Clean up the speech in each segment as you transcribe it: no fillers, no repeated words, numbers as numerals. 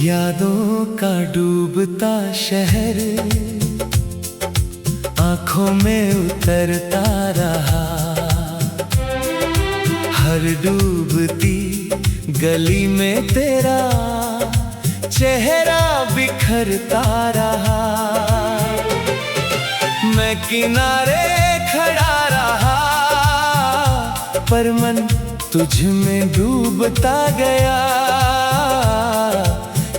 यादों का डूबता शहर आंखों में उतरता रहा। हर डूबती गली में तेरा चेहरा बिखरता रहा। मैं किनारे खड़ा रहा पर मन तुझ में डूबता गया।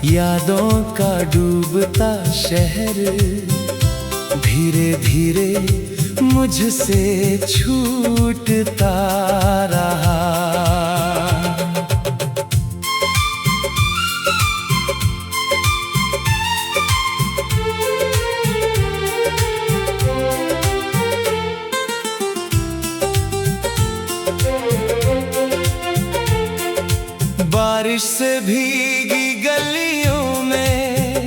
यादों का डूबता शहर धीरे धीरे मुझसे छूटता रहा। बारिश से भीगी गलियों में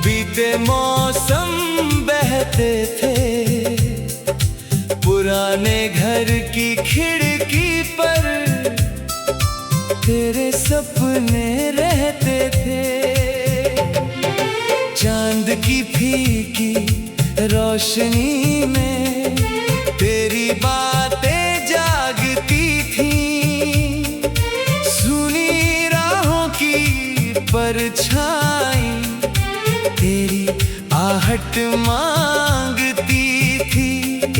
बीते मौसम बहते थे। पुराने घर की खिड़की पर तेरे सपने रहते थे। चांद की फीकी रोशनी में तेरी बातें जागती थी। परछाई तेरी आहट मांगती थी।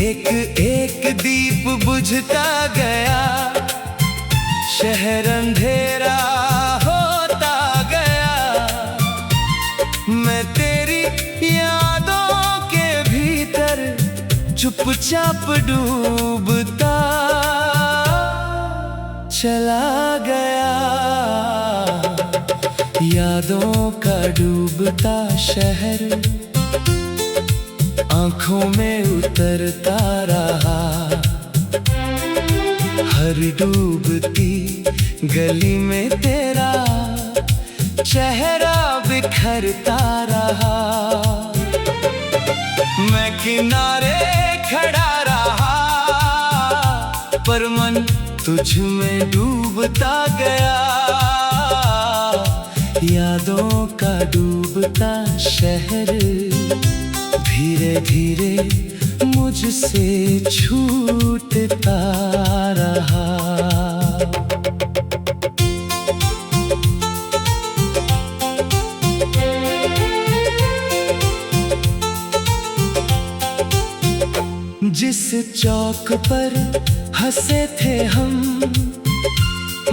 एक एक दीप बुझता गया, शहर अंधेरा होता गया। मैं तेरी यादों के भीतर चुपचाप डूबता चला गया। यादों का डूबता शहर आंखों में उतरता रहा। हर डूबती गली में तेरा चेहरा बिखरता रहा। मैं किनारे खड़ा रहा पर मन तुझ में डूबता गया। यादों का डूबता शहर धीरे धीरे मुझसे छूटता रहा। जिस चौक पर हंसे थे हम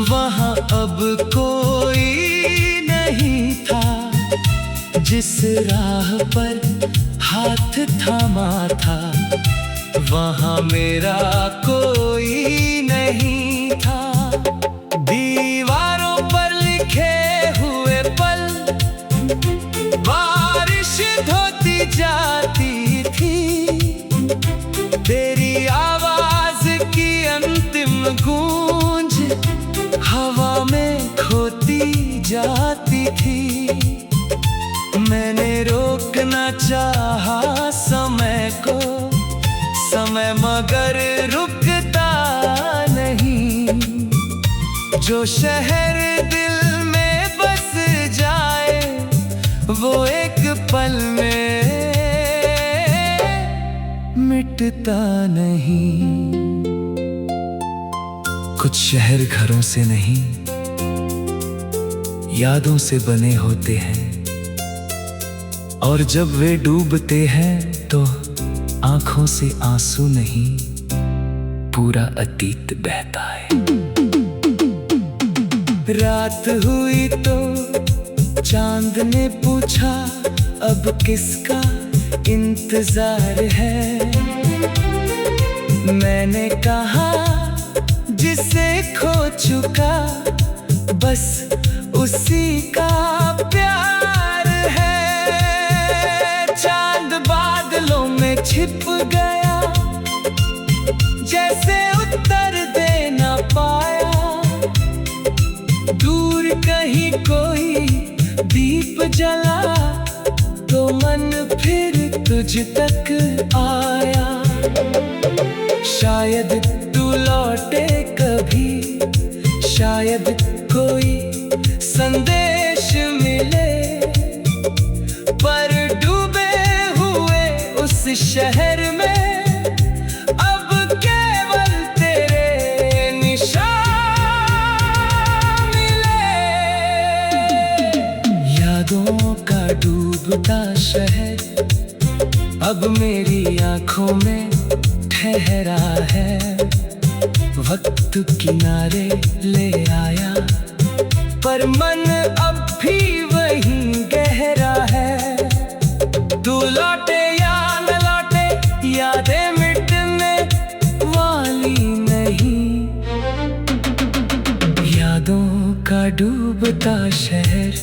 वहाँ अब कोई नहीं था। जिस राह पर हाथ थामा था वहाँ मेरा कोई नहीं था। दीवारों पर लिखे हुए पल बारिश धोती जाती थी। तेरी आवाज की अंतिम गूंज हवा में खोती जाती थी। मैंने रोकना चाहा समय को, समय मगर रुकता नहीं। जो शहर दिल में बस जाए वो एक पल में मिटता नहीं। कुछ शहर घरों से नहीं यादों से बने होते हैं, और जब वे डूबते हैं तो आंखों से आंसू नहीं पूरा अतीत बहता है। रात हुई तो चांद ने पूछा अब किसका इंतजार है। मैंने कहा जिसे खो चुका बस उसी का प्यार है। चांद बादलों में छिप गया जैसे उत्तर दे ना पाया। दूर कहीं कोई दीप जला तो मन फिर तुझ तक आया। शायद तू लौटे कभी, शायद कोई संदेश मिले, पर डूबे हुए उस शहर में अब केवल तेरे निशान मिले। यादों का डूबता शहर अब मेरी आंखों में ठहरा है। वक्त किनारे ले आया, पर मन अब भी वहीं गहरा है। तू लौटे या न लौटे, यादें मिटने वाली नहीं। यादों का डूबता शहर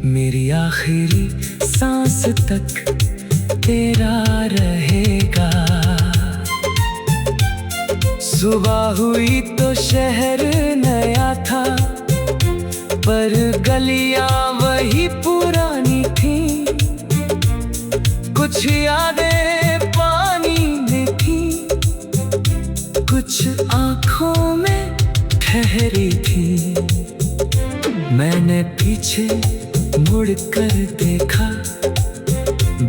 मेरी आखिरी सांस तक तेरा रहेगा। सुबह हुई तो शहर नया था, पर गलियां वही पुरानी थी। कुछ यादें पानी में थी, कुछ आंखों में ठहरी थी। मैंने पीछे मुड़कर देखा,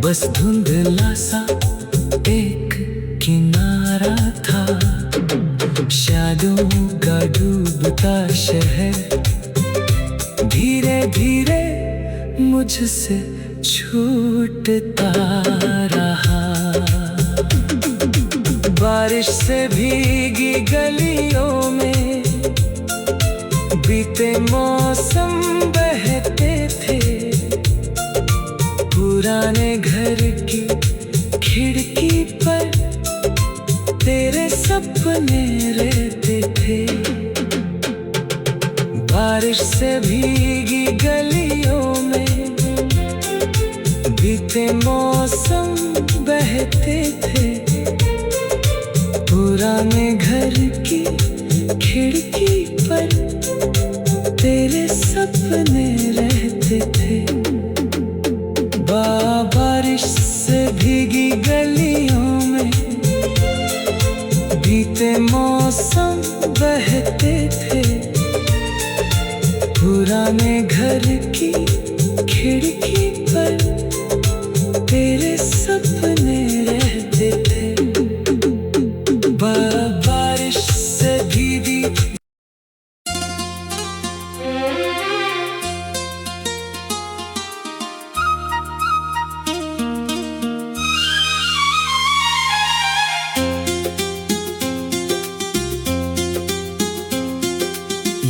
बस धुंधला सा एक किनारा था। यादों का डूबता शहर धीरे धीरे मुझसे छूटता रहा। बारिश से भीगी गलियों में बीते मौसम बहते थे। पुराने घर की खिड़की पर तेरे सपने रहते थे। बारिश से भीगी गलियों में बीते मौसम बहते थे। पुराने घर की खिड़की पर तेरे सपने रहते थे। बारिश से भीगी गलियों में बीते मौसम बहते थे। पुराने घर की खिड़की पर तेरे सपने रहते थे। बारिश से भीगी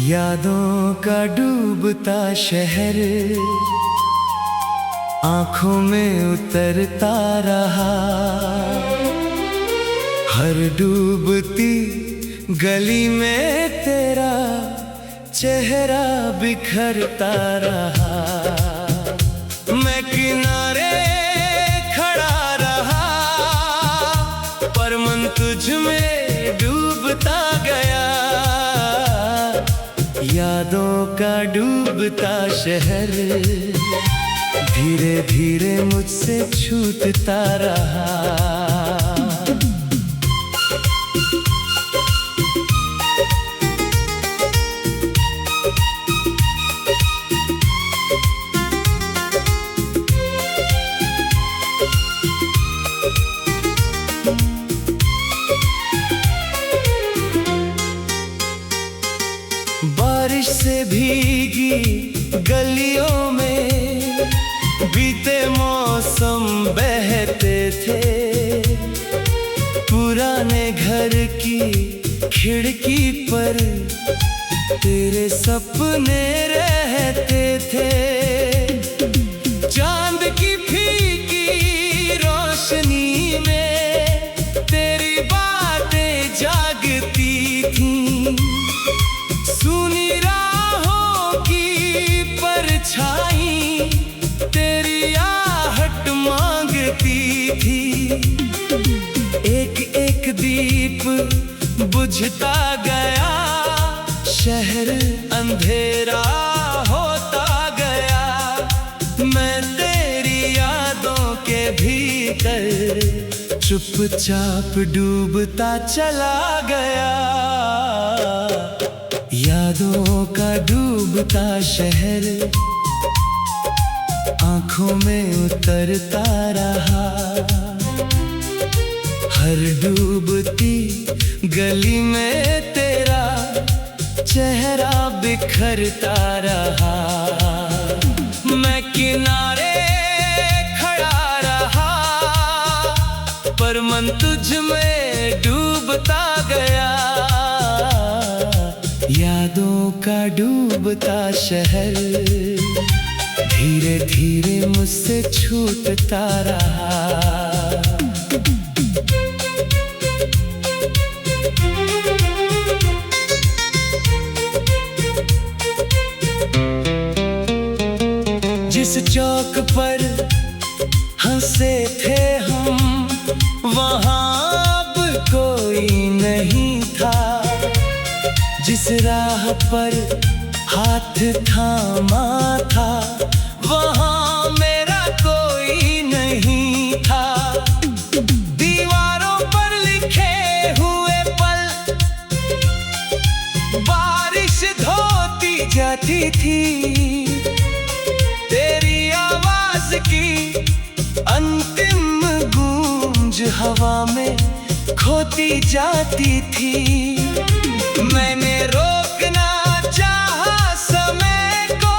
यादों का डूबता शहर आंखों में उतरता रहा। हर डूबती गली में तेरा चेहरा बिखरता रहा। मैं किनारे खड़ा रहा, पर मन तुझ में डूबता गया। यादों का डूबता शहर धीरे धीरे मुझसे छूटता रहा। बारिश से भीगी गलियों में बीते मौसम बहते थे। पुराने घर की खिड़की पर तेरे सपने रहते थे। चांद की फीकी रोशनी में तेरी बातें जागती थी। सुनी राहों की परछाई तेरी आहट मांगती थी। एक एक दीप बुझता गया, शहर अंधेरा होता गया। मैं तेरी यादों के भीतर चुपचाप डूबता चला गया। यादों का डूबता शहर आंखों में उतरता रहा। हर डूबती गली में तेरा चेहरा बिखरता रहा। मैं किनारे खड़ा रहा, पर मन तुझ में डूबता गया। यादों का डूबता शहर धीरे धीरे मुझसे छूटता रहा। जिस चौक पर हंसे थे हम, वहाँ अब कोई नहीं था। जिस राह पर हाथ थामा था, वहाँ मेरा कोई नहीं था। दीवारों पर लिखे हुए पल बारिश धोती जाती थी। तेरी आवाज की अंतिम गूंज हवा में खोती जाती थी। मैंने रोकना चाहा समय को,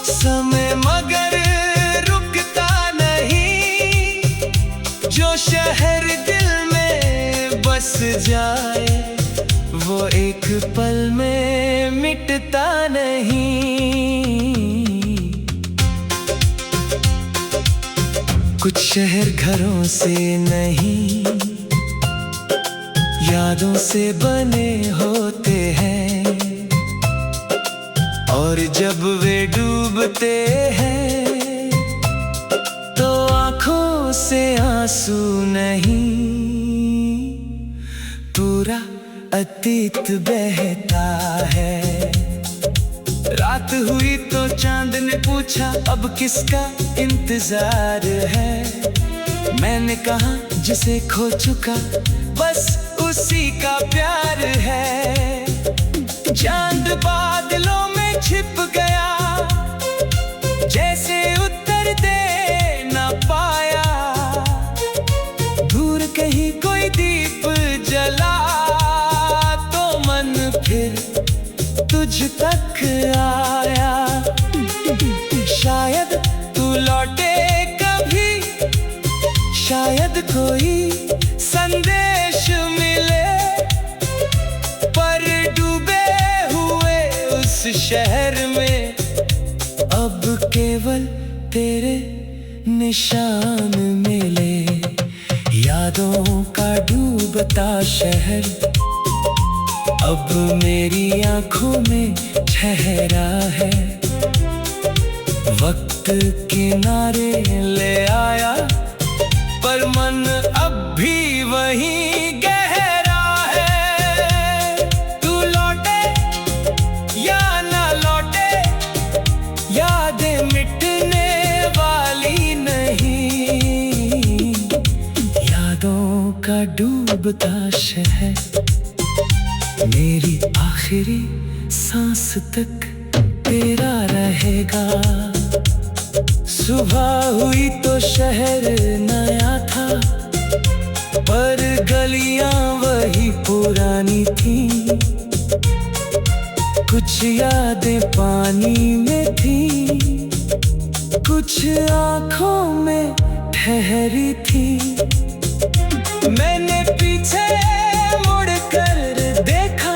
समय मगर रुकता नहीं। जो शहर दिल में बस जाए, वो एक पल में मिटता नहीं। कुछ शहर घरों से नहीं, यादों से बने होते हैं। और जब वे डूबते हैं, तो आंखों से आंसू नहीं, पूरा अतीत बहता है। रात हुई तो चांद ने पूछा, अब किसका इंतजार है। मैंने कहा जिसे खो चुका बस उसी का प्यार है। चांद बादलों में छिप गया, जैसे उत्तर दे ना पाया। दूर कहीं कोई दीप जला, तो मन फिर तुझ तक आया। शायद तू लौटे कभी, शायद कोई संदेश मिले, पर डूबे हुए उस शहर में अब केवल तेरे निशान मिले। यादों का डूबता शहर अब मेरी आंखों में ठहरा है। वक्त किनारे ले आया, पर मन अब भी वहीं गहरा है। तू लौटे या ना लौटे, यादें मिटने वाली नहीं। यादों का डूबता शहर मेरी आखिरी सांस तक तेरा रहेगा। सुबह हुई तो शहर नया था, पर गलियां वही पुरानी थी। कुछ यादें पानी में थी, कुछ आंखों में ठहरी थी। मैंने पीछे मुड़कर देखा,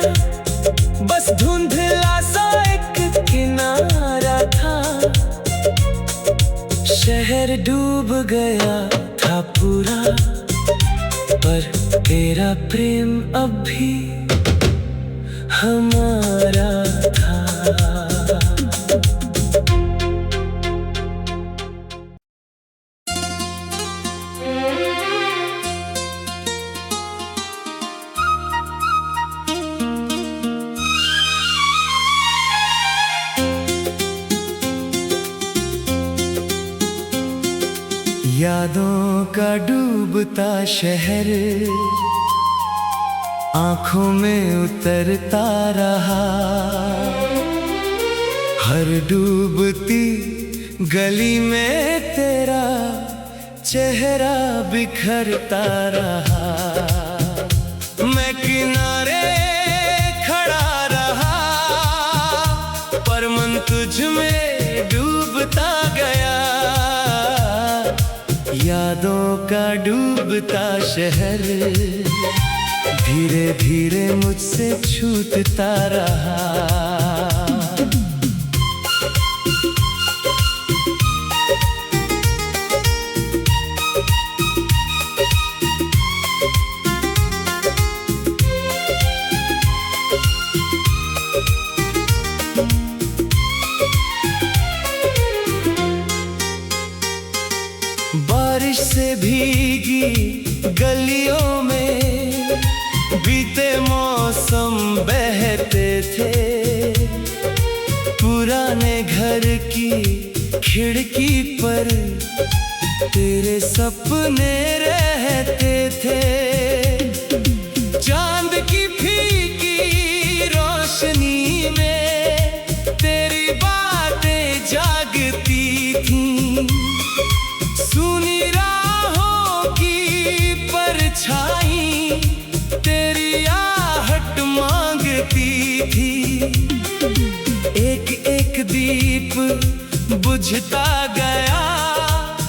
बस धुंधला सा एक किनारा था। शहर डूब गया था पूरा, पर तेरा प्रेम अब भी हमारा था। यादों का डूबता शहर आंखों में उतरता रहा। हर डूबती गली में तेरा चेहरा बिखरता रहा, मैं किनारे खड़ा रहा, पर मन तुझ में डूबता गया। यादों का डूबता शहर धीरे धीरे मुझसे छूटता रहा। बारिश से भीगी गलियों में बीते मौसम बहते थे, पुराने घर की खिड़की पर तेरे सपने रहते थे। चांद की फीकी रोशनी में तेरी बातें जागती थीं, सुनी राहों की परछाई तेरी आहट मांगती थी। एक एक दीप बुझता गया,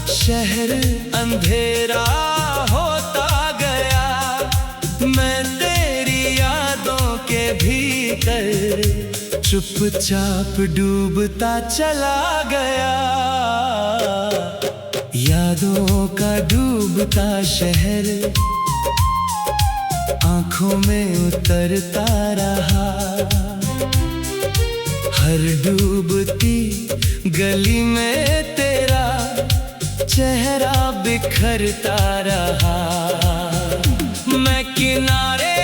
शहर अंधेरा होता गया। मैं तेरी यादों के भीतर चुपचाप डूबता चला गया। यादों का डूबता शहर आंखों में उतरता रहा, हर डूबती गली में तेरा चेहरा बिखरता रहा। मैं किनारे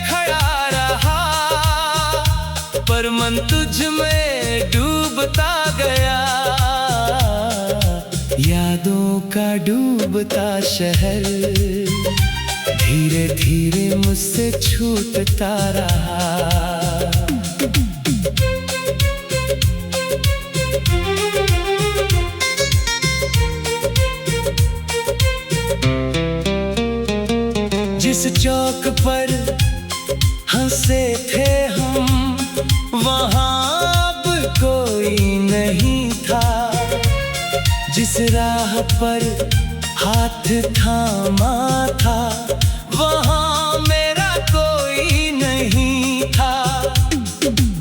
खड़ा रहा, पर मन तुझ में डूबता गया। यादों का डूबता शहर धीरे धीरे मुझसे छूटता रहा। जिस चौक पर हंसे थे हम, वहाँ अब कोई नहीं था। जिस राह पर हाथ थामा था, वहाँ मेरा कोई नहीं था।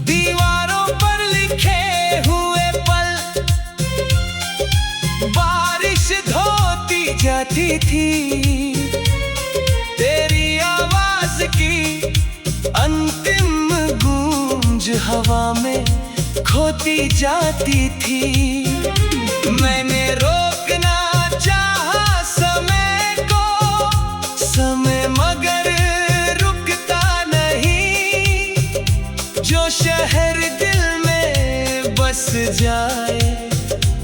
दीवारों पर लिखे हुए पल बारिश धोती जाती थी, तेरी आवाज की अंतिम गूंज हवा में खोती जाती थी। मैंने रोकना चाहा समय को, समय मगर रुकता नहीं। जो शहर दिल में बस जाए,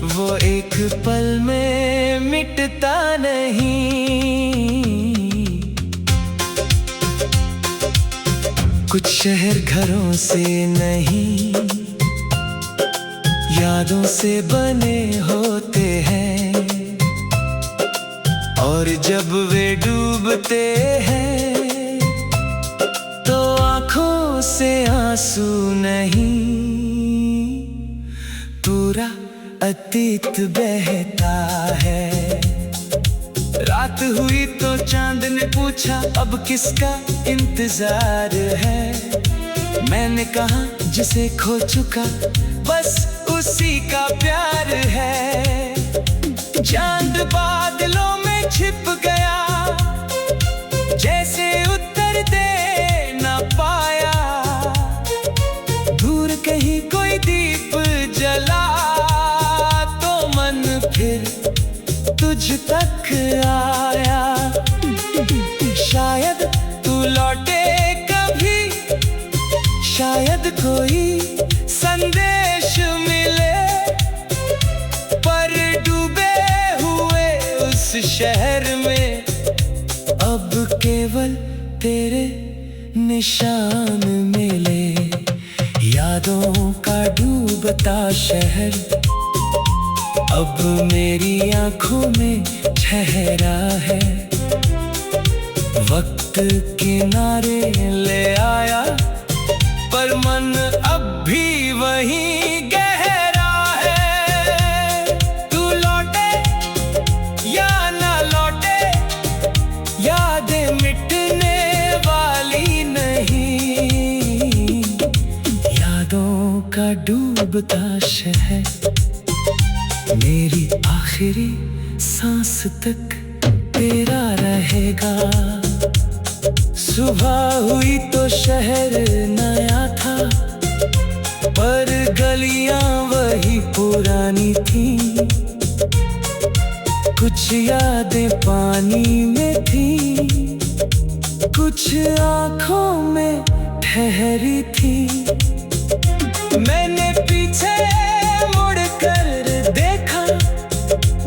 वो एक पल में मिटता नहीं। कुछ शहर घरों से नहीं, यादों से बने होते हैं, और जब वे डूबते हैं तो आंखों से आंसू नहीं, पूरा अतीत बहता है। रात हुई तो चांद ने पूछा अब किसका इंतजार है। मैंने कहा जिसे खो चुका बस उसी का प्यार है। चांद बादलों में छिप गया, जैसे उत्तर दे ना पाया। दूर कहीं कोई दीप जला तो मन फिर तुझ तक आया। शायद तू लौटे कभी, शायद कोई संदेश मिले, पर डूबे हुए उस शहर में अब केवल तेरे निशान मिले। यादों का डूबता शहर अब मेरी आंखों में ठहरा है, वक्त किनारे ले आया, पर मन अब भी वहीं गहरा है। तू लौटे या ना लौटे, यादें मिटने वाली नहीं। यादों का डूबता शहर मेरी आखिरी सांस तक तेरा रहेगा। सुबह हुई तो शहर नया था, पर गलियां वही पुरानी थी। कुछ यादें पानी में थी, कुछ आंखों में ठहरी थी। मैंने पीछे मुड़कर देखा,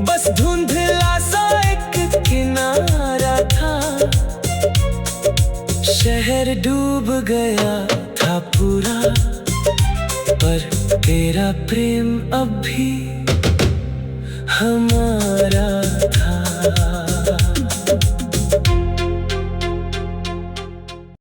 बस धुंधला सा एक किनारा था। शहर डूब गया था पूरा, पर तेरा प्रेम अब भी हमारा था।